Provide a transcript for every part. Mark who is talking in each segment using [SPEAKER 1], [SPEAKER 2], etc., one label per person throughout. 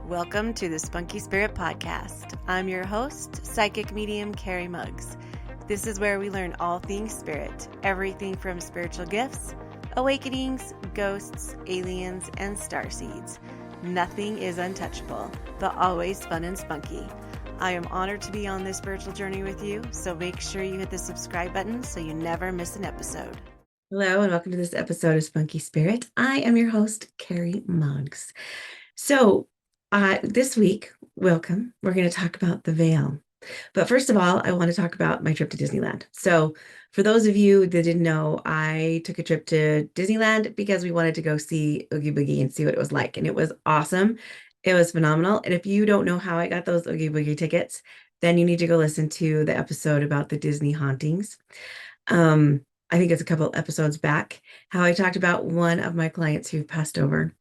[SPEAKER 1] Welcome to the Spunky Spirit Podcast. I'm your host, psychic medium Cari Muggs. This is where we learn all things spirit, everything from spiritual gifts, awakenings, ghosts, aliens, and starseeds. Nothing is untouchable, but always fun and spunky. I am honored to be on this spiritual journey with you, so make sure you hit the subscribe button so you never miss an episode. Hello, and welcome to this episode of Spunky Spirit. I am your host, Cari Muggs. So, this week, welcome, we're going to talk about the veil. But first of all, I want to talk about my trip to Disneyland. So for those of you that didn't know, I took a trip to Disneyland because we wanted to go see Oogie Boogie and see what it was like. And it was awesome. It was phenomenal. And if you don't know how I got those Oogie Boogie tickets, then you need to go listen to the episode about the Disney hauntings. I think it's a couple episodes back, how I talked about one of my clients who passed over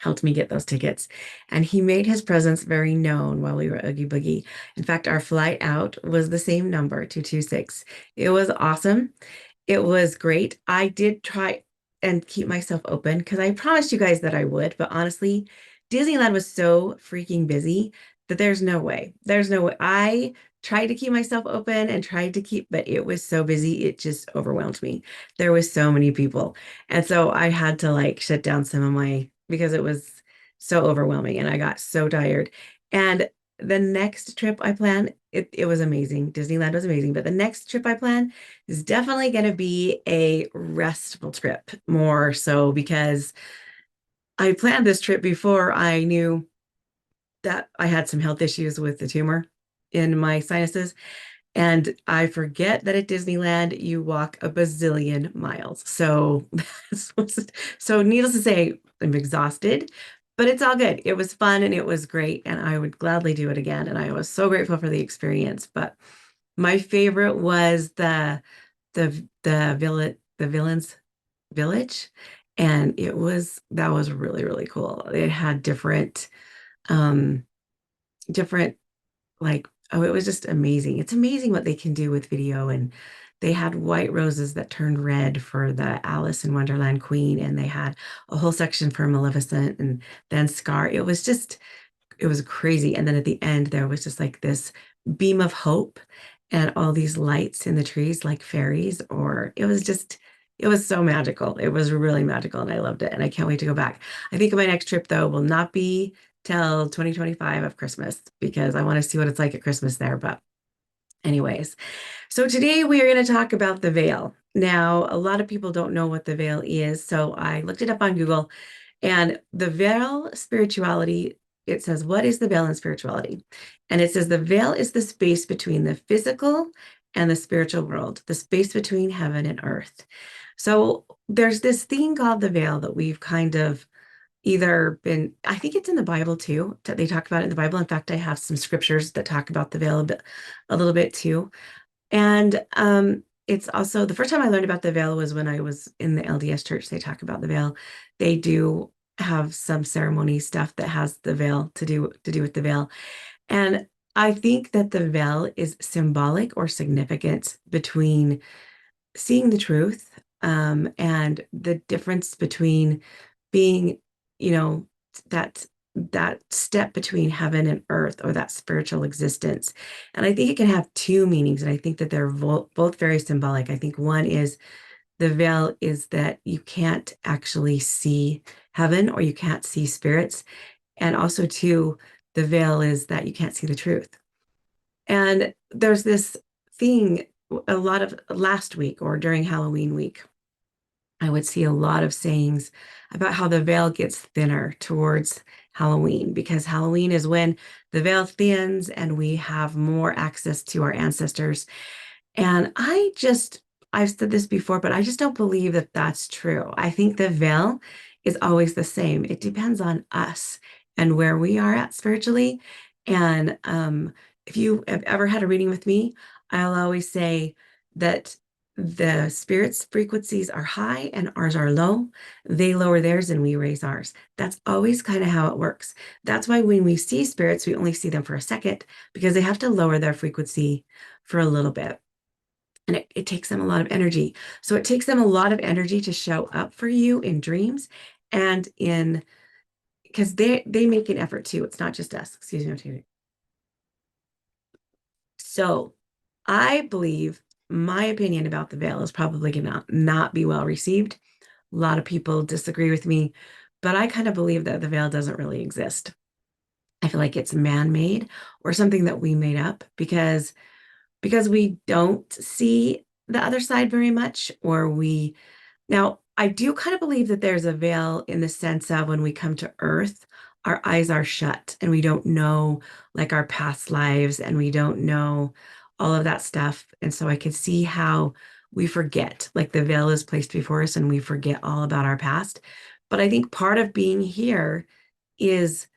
[SPEAKER 1] helped me get those tickets. And he made his presence very known while we were Oogie Boogie. In fact, our flight out was the same number, 226. It was awesome. It was great. I did try and keep myself open because I promised you guys that I would, but honestly, Disneyland was so freaking busy that there's no way. There's no way. I tried to keep myself open and tried to keep, but it was so busy. It just overwhelmed me. There was so many people. And so I had to like shut down some of my because it was so overwhelming and I got so tired. And the next trip I plan, it was amazing. Disneyland was amazing, but the next trip I plan is definitely going to be a restful trip, more so because I planned this trip before I knew that I had some health issues with the tumor in my sinuses. And I forget that at Disneyland, you walk a bazillion miles. So, so needless to say, I'm exhausted, but it's all good. It was fun and it was great. And I would gladly do it again. And I was so grateful for the experience. But my favorite was the villain's village. And that was really, really cool. It had um, different like, oh, it was just amazing. It's amazing what they can do with video. And they had white roses that turned red for the Alice in Wonderland Queen, and they had a whole section for Maleficent and then Scar. It was crazy. And then at the end, there was just like this beam of hope and all these lights in the trees like fairies, or it was so magical. It was really magical and I loved it. And I can't wait to go back. I think my next trip though will not be till 2025 of Christmas because I want to see what it's like at Christmas there. But anyways, so today we are going to talk about the veil. Now, a lot of people don't know what the veil is. So I looked it up on Google and the veil spirituality, it says, what is the veil in spirituality? And it says the veil is the space between the physical and the spiritual world, the space between heaven and earth. So there's this thing called the veil that we've kind of I think it's in the Bible too. They talk about it in the Bible. In fact, I have some scriptures that talk about the veil a little bit too. And it's also the first time I learned about the veil was when I was in the LDS church. They talk about the veil. They do have some ceremony stuff that has the veil to do with the veil. And I think that the veil is symbolic or significant between seeing the truth and the difference between being, you know, that step between heaven and earth, or that spiritual existence. And I think it can have two meanings, and I think that they're both very symbolic. I think one is the veil is that you can't actually see heaven or you can't see spirits. And also two, the veil is that you can't see the truth. And there's this thing a lot of last week or during Halloween week, I would see a lot of sayings about how the veil gets thinner towards Halloween, because Halloween is when the veil thins and we have more access to our ancestors. And I've said this before, but I just don't believe that that's true. I think the veil is always the same. It depends on us and where we are at spiritually. And if you have ever had a reading with me, I'll always say that the spirit's frequencies are high and ours are low. They lower theirs and we raise ours. That's always kind of how it works. That's why when we see spirits, we only see them for a second because they have to lower their frequency for a little bit. And it takes them a lot of energy. So it takes them a lot of energy to show up for you in dreams and in because they make an effort too. It's not just us. Excuse me. So I believe my opinion about the veil is probably gonna not be well received. A lot of people disagree with me, but I kind of believe that the veil doesn't really exist. I feel like it's man-made or something that we made up because we don't see the other side very much, or we now, I do kind of believe that there's a veil in the sense of when we come to Earth, our eyes are shut and we don't know like our past lives and we don't know all of that stuff. And so I could see how we forget, like the veil is placed before us and we forget all about our past. But I think part of being here is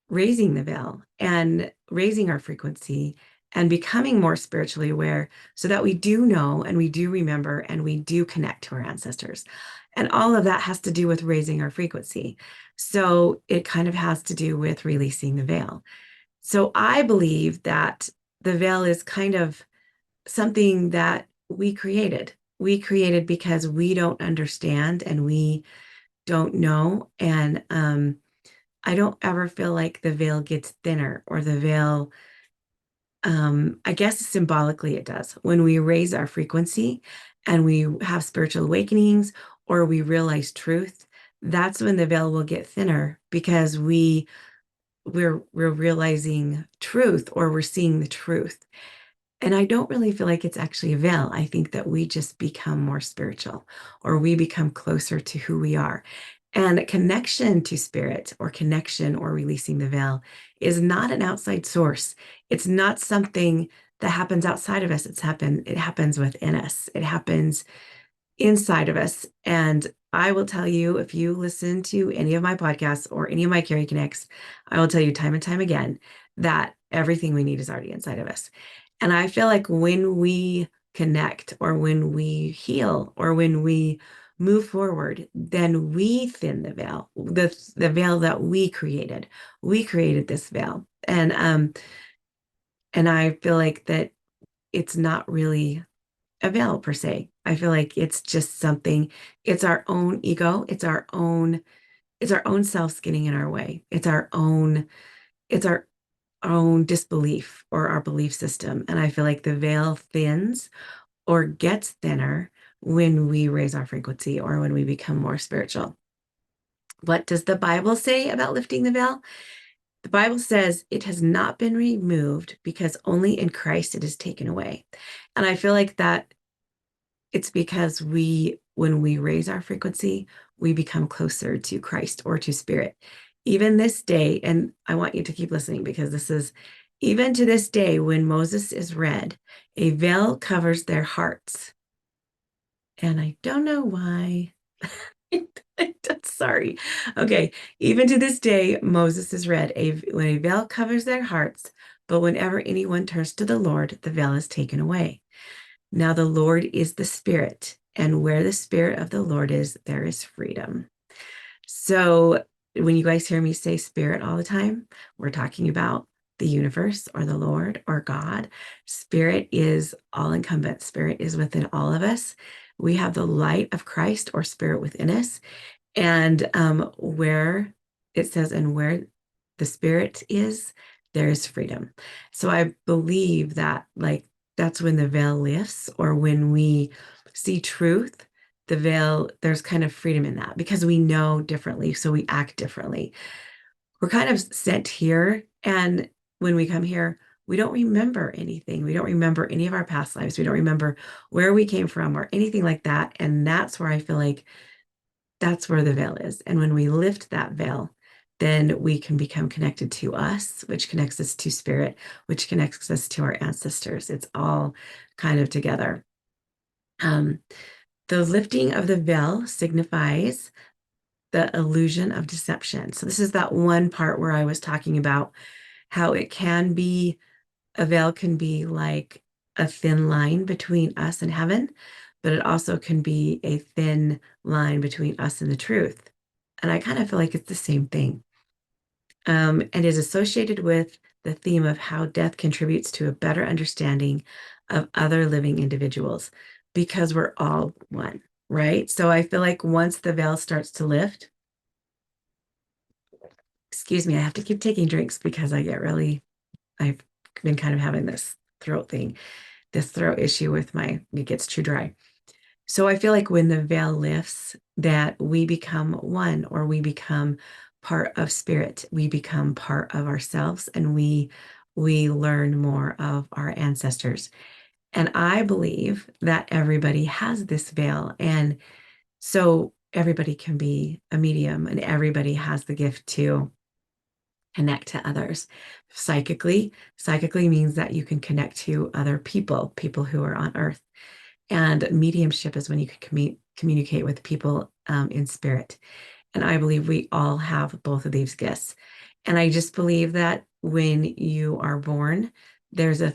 [SPEAKER 1] raising the veil and raising our frequency and becoming more spiritually aware so that we do know and we do remember and we do connect to our ancestors. And all of that has to do with raising our frequency. So it kind of has to do with releasing the veil. So I believe that the veil is kind of something that we created. We created because we don't understand and we don't know. And I don't ever feel like the veil gets thinner or the veil, I guess symbolically it does. When we raise our frequency and we have spiritual awakenings or we realize truth, that's when the veil will get thinner because we're realizing truth or we're seeing the truth. And I don't really feel like it's actually a veil. I think that we just become more spiritual or we become closer to who we are. And connection to spirit or connection or releasing the veil is not an outside source. It's not something that happens outside of us. It happens within us. It happens inside of us. And I will tell you, if you listen to any of my podcasts or any of my Cari Connects, I will tell you time and time again that everything we need is already inside of us. And I feel like when we connect or when we heal or when we move forward, then we thin the veil, the veil that we created. We created this veil. And I feel like that it's not really a veil per se. I feel like it's just something, it's our own ego, it's our own self getting in our way. It's our own disbelief or our belief system. And I feel like the veil thins or gets thinner when we raise our frequency or when we become more spiritual. What does the Bible say about lifting the veil? The Bible says it has not been removed because only in Christ it is taken away. And I feel like that it's because when we raise our frequency, we become closer to Christ or to spirit. Even this day, and I want you to keep listening because this is even to this day, when Moses is read, a veil covers their hearts. And I don't know why. Sorry. Okay. Even to this day, Moses is read, when a veil covers their hearts, but whenever anyone turns to the Lord, the veil is taken away. Now the Lord is the Spirit, and where the Spirit of the Lord is, there is freedom. So when you guys hear me say spirit all the time, we're talking about the universe or the Lord or God. Spirit is all incumbent. Spirit is within all of us. We have the light of Christ or spirit within us. And where it says, and where the spirit is, there is freedom. So I believe that, like, that's when the veil lifts, or when we see truth, the veil, there's kind of freedom in that because we know differently. So we act differently. We're kind of sent here. And when we come here, we don't remember anything. We don't remember any of our past lives. We don't remember where we came from or anything like that. And that's where I feel like that's where the veil is. And when we lift that veil, then we can become connected to us, which connects us to spirit, which connects us to our ancestors. It's all kind of together. Um, the lifting of the veil signifies the illusion of deception. So this is that one part where I was talking about how it can be, a veil can be like a thin line between us and heaven, but it also can be a thin line between us and the truth. And I kind of feel like it's the same thing. And is associated with the theme of how death contributes to a better understanding of other living individuals because we're all one, right? So I feel like once the veil starts to lift, Excuse me, I have to keep taking drinks because I've been kind of having this throat issue with it gets too dry. So I feel like when the veil lifts, that we become one, or we become part of spirit, we become part of ourselves, and we learn more of our ancestors. And I believe that everybody has this veil. And so everybody can be a medium, and everybody has the gift to connect to others psychically. Psychically means that you can connect to other people, people who are on earth. And mediumship is when you can communicate with people in spirit. And I believe we all have both of these gifts. And I just believe that when you are born, there's a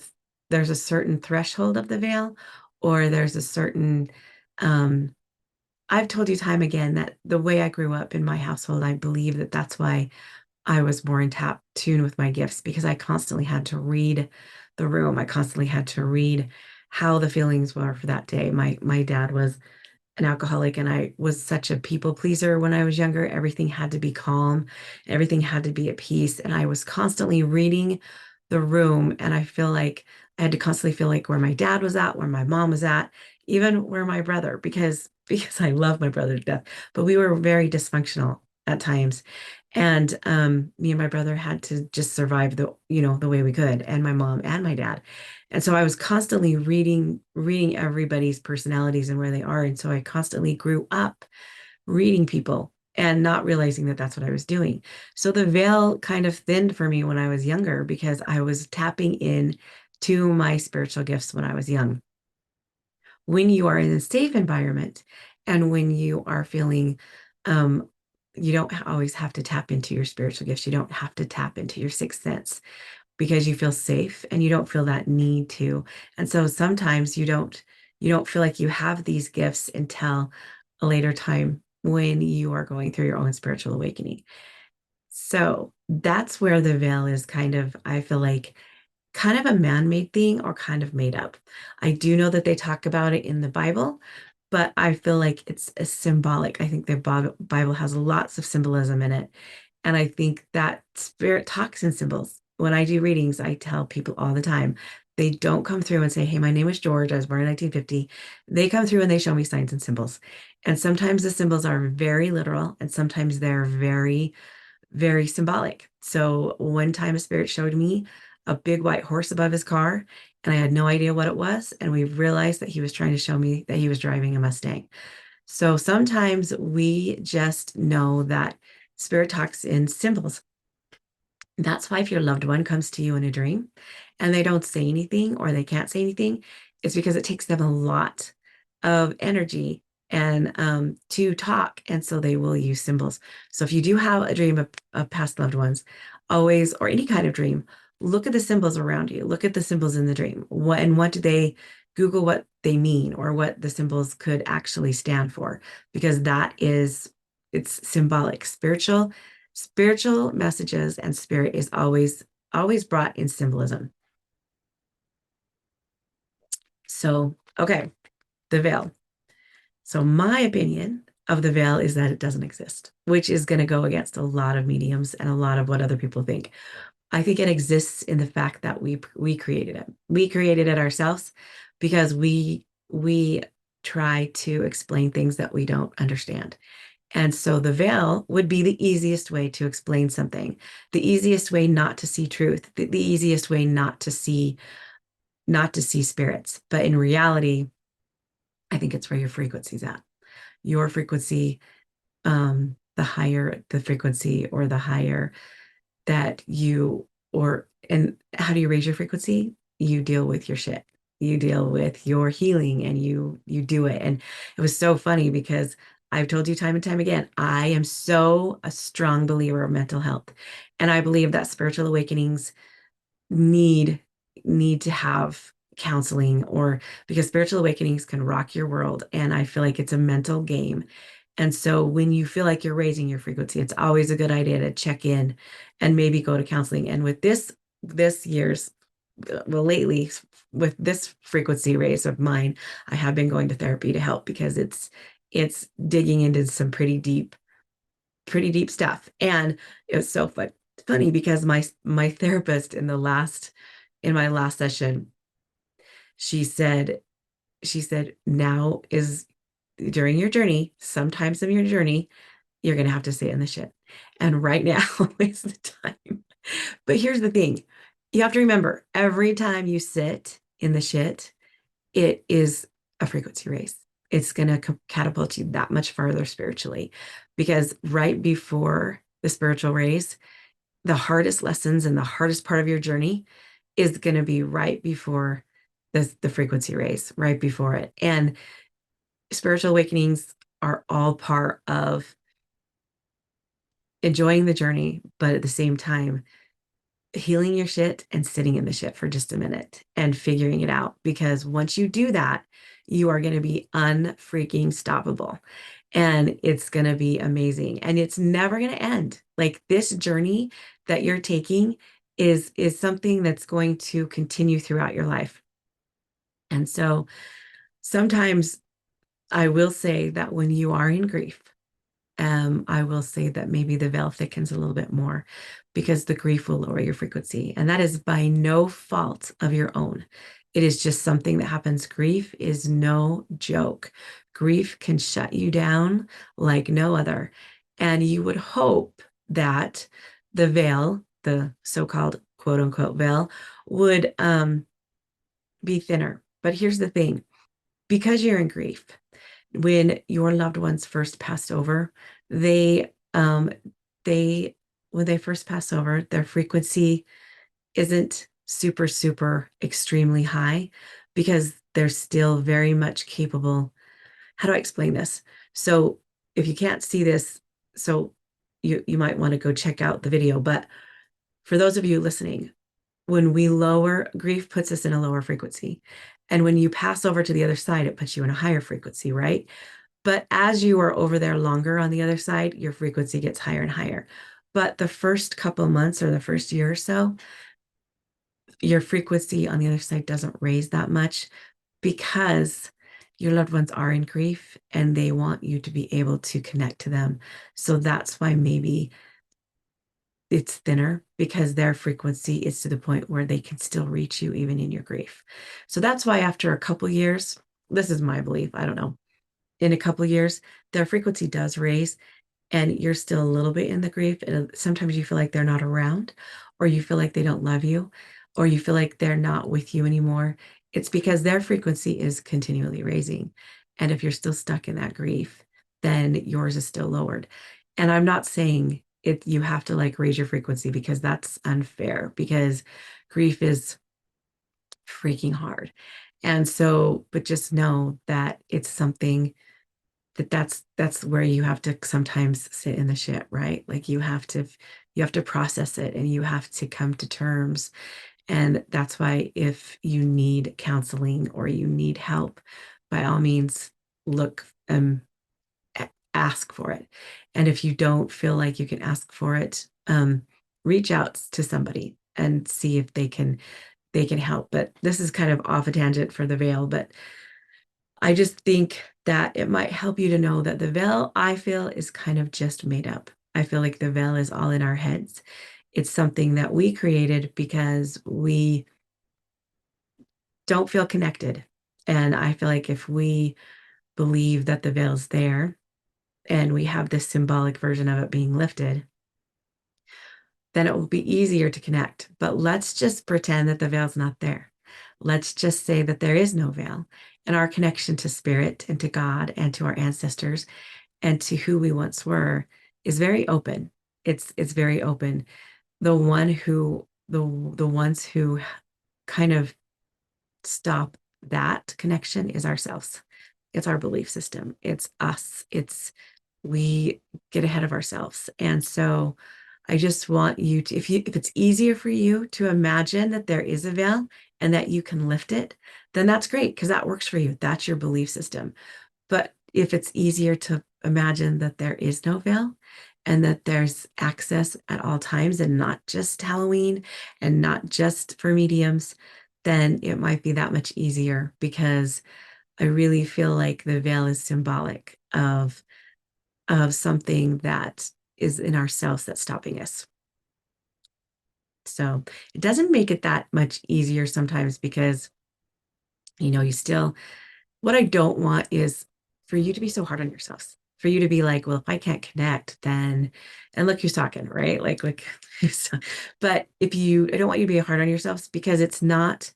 [SPEAKER 1] there's a certain threshold of the veil, or there's a certain um, I've told you time again that the way I grew up in my household, I believe that that's why I was more in tune with my gifts, because I constantly had to read the room. I constantly had to read how the feelings were for that day. My dad was an alcoholic, and I was such a people pleaser when I was younger. Everything had to be calm, everything had to be at peace, and I was constantly reading the room. And I feel like I had to constantly feel like where my dad was at, where my mom was at, even where my brother, because I love my brother to death, but we were very dysfunctional at times. And me and my brother had to just survive the way we could, and my mom and my dad. And so I was constantly reading everybody's personalities and where they are. And so I constantly grew up reading people and not realizing that that's what I was doing. So the veil kind of thinned for me when I was younger, because I was tapping in to my spiritual gifts when I was young. When you are in a safe environment, and when you are feeling, um, you don't always have to tap into your spiritual gifts. You don't have to tap into your sixth sense, because you feel safe and you don't feel that need to. And so sometimes you don't feel like you have these gifts until a later time when you are going through your own spiritual awakening. So that's where the veil is kind of, I feel like, kind of a man-made thing, or kind of made up. I do know that they talk about it in the Bible, but I feel like it's a symbolic. I think the Bible has lots of symbolism in it. And I think that spirit talks in symbols. When I do readings, I tell people all the time, they don't come through and say, "Hey, my name is George. I was born in 1950." They come through and they show me signs and symbols. And sometimes the symbols are very literal, and sometimes they're very very symbolic. So one time a spirit showed me a big white horse above his car, and I had no idea what it was. And we realized that he was trying to show me that he was driving a Mustang. So sometimes we just know that spirit talks in symbols. That's why if your loved one comes to you in a dream and they don't say anything, or they can't say anything, it's because it takes them a lot of energy and to talk. And so they will use symbols. So if you do have a dream of past loved ones, always, or any kind of dream, look at the symbols around you. Look at the symbols in the dream. What do they Google what they mean, or what the symbols could actually stand for, because it's symbolic. Spiritual messages and spirit is always brought in symbolism. So, okay, the veil. So my opinion of the veil is that it doesn't exist, which is going to go against a lot of mediums and a lot of what other people think. I think it exists in the fact that we created it. We created it ourselves, because we try to explain things that we don't understand. And so the veil would be the easiest way to explain something, the easiest way not to see truth, the easiest way not to see spirits. But in reality, I think it's where your frequency's at. Your frequency, the higher the frequency, or the higher that you, or and how do you raise your frequency? You deal with your shit. You deal with your healing, and you do it. And it was so funny, because I've told you time and time again, I am so a strong believer of mental health. And I believe that spiritual awakenings need need to have counseling, or because spiritual awakenings can rock your world. And I feel like it's a mental game. And so when you feel like you're raising your frequency, it's always a good idea to check in and maybe go to counseling. And with this year's well, lately, with this frequency raise of mine, I have been going to therapy to help, because it's digging into some pretty deep pretty deep stuff. And it was so funny because my therapist in my last session, she said, now is during your journey, sometimes of your journey, you're gonna have to sit in the shit. And right now is the time. But here's the thing. You have to remember, every time you sit in the shit, it is a frequency raise. It's going to catapult you that much farther spiritually. Because right before the spiritual raise, the hardest lessons and the hardest part of your journey is going to be right before the frequency raise, right before it. And spiritual awakenings are all part of enjoying the journey, but at the same time, healing your shit and sitting in the shit for just a minute and figuring it out. Because once you do that, you are going to be unfreaking stoppable. And it's going to be amazing. And it's never going to end. Like this journey that you're taking is something that's going to continue throughout your life. And so sometimes I will say that when you are in grief, I will say that maybe the veil thickens a little bit more because the grief will lower your frequency. And that is by no fault of your own. It is just something that happens. Grief is no joke. Grief can shut you down like no other. And you would hope that the veil, the so-called quote unquote veil, would be thinner. But here's the thing, because you're in grief, when your loved ones first passed over, they they when they first pass over, their frequency isn't super, super extremely high because they're still very much capable. How do I explain this? So if you can't see this, so you might want to go check out the video. But for those of you listening, when we lower, grief puts us in a lower frequency. And when you pass over to the other side, it puts you in a higher frequency, right? But as you are over there longer on the other side, your frequency gets higher and higher. But the first couple months or the first year or so, your frequency on the other side doesn't raise that much because your loved ones are in grief and they want you to be able to connect to them. So that's why maybe it's thinner because their frequency is to the point where they can still reach you even in your grief. So that's why after a couple years, this is my belief, I don't know, in a couple years, their frequency does raise and you're still a little bit in the grief. And sometimes you feel like they're not around, or you feel like they don't love you, or you feel like they're not with you anymore. It's because their frequency is continually raising. And if you're still stuck in that grief, then yours is still lowered. And I'm not saying it, you have to like raise your frequency because that's unfair because grief is freaking hard. And so, but just know that it's something that's where you have to sometimes sit in the shit, right? Like you have to process it and you have to come to terms. And that's why if you need counseling or you need help, by all means, look ask for it. And if you don't feel like you can ask for it, reach out to somebody and see if they can help. But this is kind of off a tangent for the veil, but I just think that it might help you to know that the veil, I feel, is kind of just made up. I feel like the veil is all in our heads. It's something that we created because we don't feel connected. And I feel like if we believe that the veil's there and we have this symbolic version of it being lifted, then it will be easier to connect. But let's just pretend that the veil's not there. Let's just say that there is no veil, and our connection to spirit and to God and to our ancestors and to who we once were is very open. It's very open. The ones who kind of stop that connection is ourselves. It's our belief system. It's us. It's we get ahead of ourselves. And so I just want you to, if it's easier for you to imagine that there is a veil and that you can lift it, then that's great because that works for you. That's your belief system. But if it's easier to imagine that there is no veil and that there's access at all times and not just Halloween and not just for mediums, then it might be that much easier because I really feel like the veil is symbolic of something that is in ourselves that's stopping us. So it doesn't make it that much easier sometimes because, you still, what I don't want is for you to be so hard on yourselves, for you to be like, well, if I can't connect, then, and look who's talking, right? Like, but I don't want you to be hard on yourselves because it's not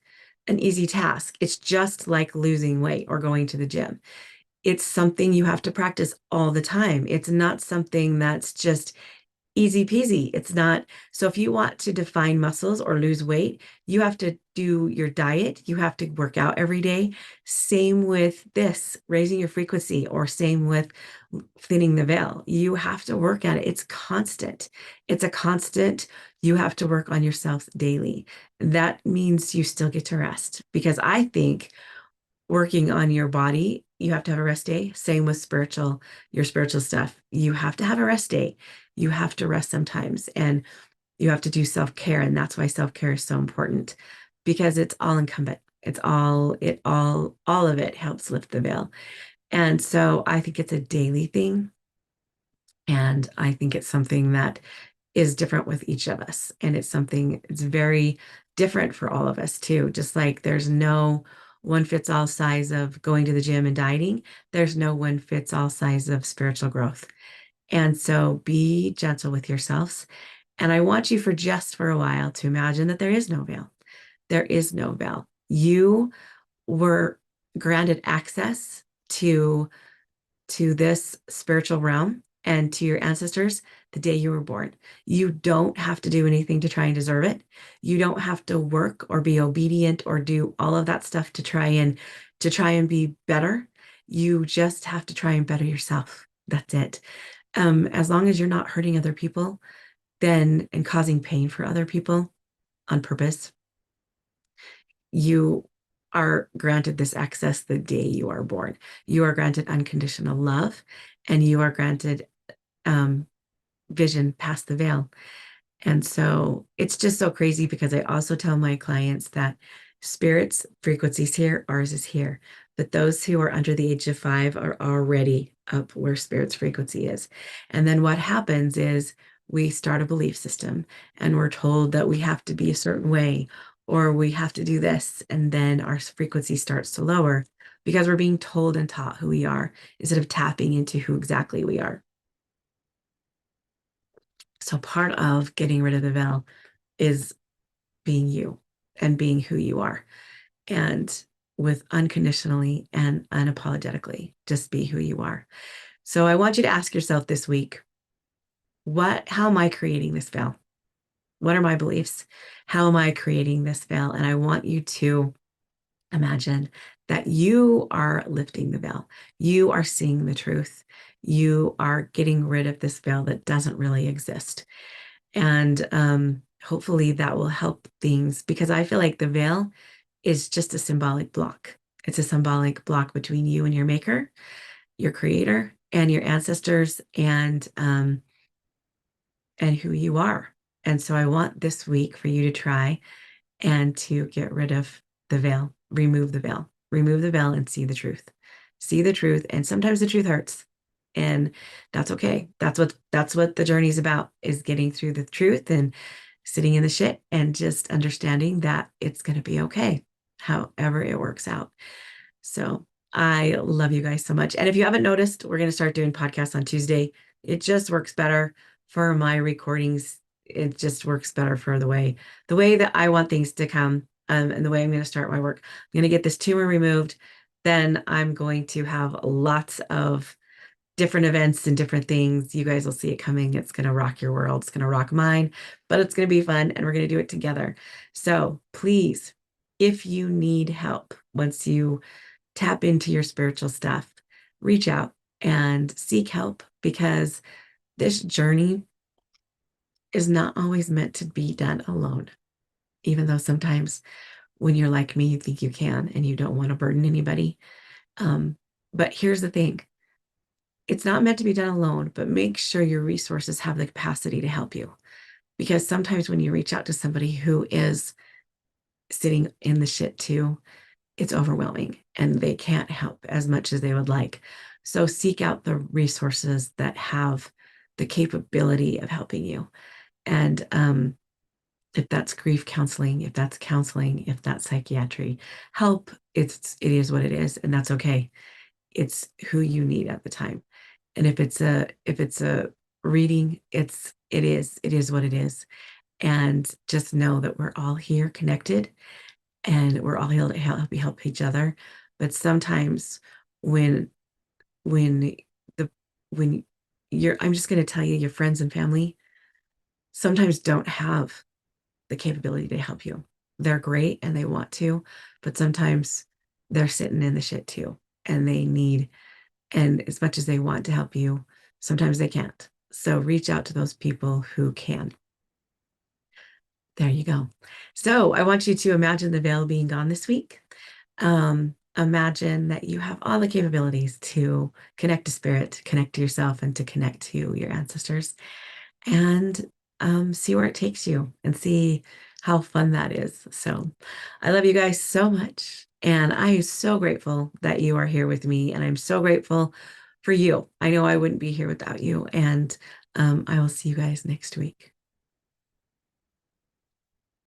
[SPEAKER 1] an easy task. It's just like losing weight or going to the gym. It's something you have to practice all the time. It's not something that's just easy peasy. It's not. So if you want to define muscles or lose weight, you have to do your diet. You have to work out every day. Same with this, raising your frequency, or same with thinning the veil. You have to work at it. It's constant. It's a constant. You have to work on yourself daily. That means you still get to rest because I think working on your body, you have to have a rest day. Same with your spiritual stuff. You have to have a rest day. You have to rest sometimes and you have to do self-care. And that's why self-care is so important because it's all incumbent. All of it helps lift the veil. And so I think it's a daily thing. And I think it's something that is different with each of us. And it's very different for all of us too. Just like there's no one fits all size of going to the gym and dieting, there's no one fits all size of spiritual growth. And so be gentle with yourselves. And I want you for a while to imagine that there is no veil. There is no veil. You were granted access to this spiritual realm and to your ancestors the day you were born. You don't have to do anything to try and deserve it. You don't have to work or be obedient or do all of that stuff to try and be better. You just have to try and better yourself. That's it. As long as you're not hurting other people, then and causing pain for other people on purpose, you are granted this access the day you are born. You are granted unconditional love and you are granted um, vision past the veil. And so it's just so crazy because I also tell my clients that spirits frequencies here, ours is here. But those who are under the age of 5 are already up where spirit's frequency is. And then what happens is we start a belief system and we're told that we have to be a certain way or we have to do this. And then our frequency starts to lower because we're being told and taught who we are instead of tapping into who exactly we are. So part of getting rid of the veil is being you and being who you are. And with unconditionally and unapologetically, just be who you are. So I want you to ask yourself this week, how am I creating this veil? What are my beliefs? How am I creating this veil? And I want you to imagine that you are lifting the veil. You are seeing the truth. You are getting rid of this veil that doesn't really exist. And hopefully that will help things because I feel like the veil is just a symbolic block. It's a symbolic block between you and your maker, your creator, and your ancestors, and who you are. And so I want this week for you to try and to get rid of the veil, remove the veil and see the truth. See the truth. And sometimes the truth hurts. And that's okay. That's what the journey is about, is getting through the truth and sitting in the shit and just understanding that it's going to be okay, however it works out. So I love you guys so much. And if you haven't noticed, we're going to start doing podcasts on Tuesday. It just works better for my recordings. It just works better for the way that I want things to come, and the way I'm going to start my work. I'm going to get this tumor removed. Then I'm going to have lots of different events and different things. You guys will see it coming. It's going to rock your world. It's going to rock mine, but it's going to be fun and we're going to do it together. So please, if you need help, once you tap into your spiritual stuff, reach out and seek help because this journey is not always meant to be done alone. Even though sometimes when you're like me, you think you can and you don't want to burden anybody. But here's the thing. It's not meant to be done alone, but make sure your resources have the capacity to help you. Because sometimes when you reach out to somebody who is sitting in the shit too, it's overwhelming and they can't help as much as they would like. So seek out the resources that have the capability of helping you. And if that's grief counseling, if that's counseling, if that's psychiatry help, it is what it is, and that's okay. It's who you need at the time. And if it's a reading, it is what it is. And just know that we're all here connected and we're all here to help each other. But sometimes when when the when I'm just going to tell you, your friends and family sometimes don't have the capability to help you. They're great and they want to, but sometimes they're sitting in the shit too. And they need, and as much as they want to help you, sometimes they can't. So reach out to those people who can. There you go. So I want you to imagine the veil being gone this week. Imagine that you have all the capabilities to connect to spirit, connect to yourself, and to connect to your ancestors, and see where it takes you and see how fun that is. So I love you guys so much. And I am so grateful that you are here with me. And I'm so grateful for you. I know I wouldn't be here without you. And I will see you guys next week.